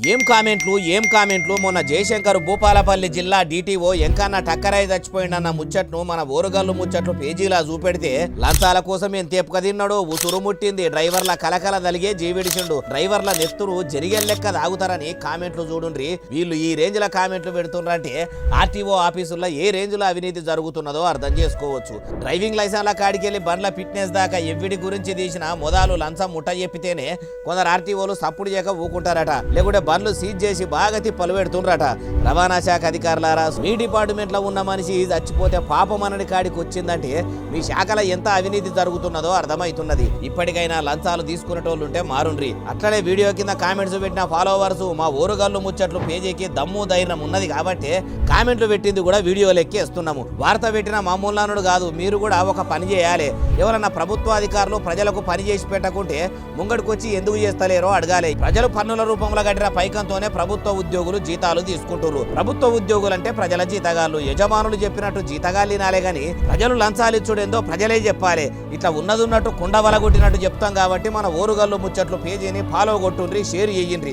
ఏం కామెంట్లు మొన్న జయశంకర్ భూపాలపల్లి జిల్లా డిటిఓ ఎంకన్న టక్కరై చచ్చిపోయిందన్న ముచ్చట్ను మన ఓరుగల్లు ముచ్చట్లు పేజీలా చూపెడితే లంచాల కోసం ఏం తేపుక తిన్నాడో ఉసురు ముట్టింది, డ్రైవర్ల కలకల దలిగే జీవిడిచిండు, డ్రైవర్ల నెత్తురు జరిగే లెక్క తాగుతారని కామెంట్లు చూడుండ్రి. వీళ్ళు ఈ రేంజ్ లో కామెంట్లు పెడుతున్నారంటే ఆర్టీఓ ఆఫీసుల్లో ఏ రేంజ్ లో అవినీతి జరుగుతున్నదో అర్థం చేసుకోవచ్చు. డ్రైవింగ్ లైసెన్స్ల కాడికెళ్లి బండ్ల ఫిట్నెస్ దాకా ఎవ్విడి గురించి తీసిన మొదలు లంచం ముట్ట చెప్పితేనే కొందరు ఆర్టీఓలు సప్పుడు చేయక ఊకుంటారట, లేకుంటే బండ్లు సీజ్ చేసి బాగా తిప్పలు పెడుతుండ్రట. రవాణా శాఖ అధికారులారా, మీ డిపార్ట్మెంట్ లో ఉన్న మనిషి చచ్చిపోతే పాపమనని కాడికి వచ్చిందంటే మీ శాఖలో ఎంత అవినీతి జరుగుతున్నదో అర్థమవుతున్నది. ఇప్పటికైనా లంచాలు తీసుకునేటోళ్ళుంటే మారుండ్రి. అట్లనే వీడియో కింద కామెంట్స్ పెట్టిన ఫాలోవర్స్ మా ఓరుగల్లు ముచ్చట్లు పేజీకి దమ్ము ధైర్యం ఉన్నది కాబట్టి కామెంట్లు పెట్టింది కూడా వీడియో లెక్కేస్తున్నాము. వార్త పెట్టిన మామూలు కాదు, మీరు కూడా ఒక పని చేయాలి. ఎవరన్నా ప్రభుత్వ అధికారులు ప్రజలకు పని చేసి పెట్టకుంటే ముంగడికొచ్చి ఎందుకు చేస్తలేరో అడగాలి. ప్రజలు పన్నుల రూపంలో కట్టిన పైకంతోనే ప్రభుత్వ ఉద్యోగులు జీతాలు తీసుకుంటారు. ప్రభుత్వ ఉద్యోగులు అంటే ప్రజల జీతగాళ్ళు. యజమానులు చెప్పినట్టు జీతగాళ్ళు వినాలే గాని ప్రజలు లంచాలు ఇచ్చుడేందో ప్రజలే చెప్పాలి. ఇట్లా ఉన్నట్టు కుండ వలగొట్టినట్టు చెప్తాం కాబట్టి మన ఓరుగల్లు ముచ్చట్లు పేజీని ఫాలో కొట్టుండ్రి, షేర్ చేయండి.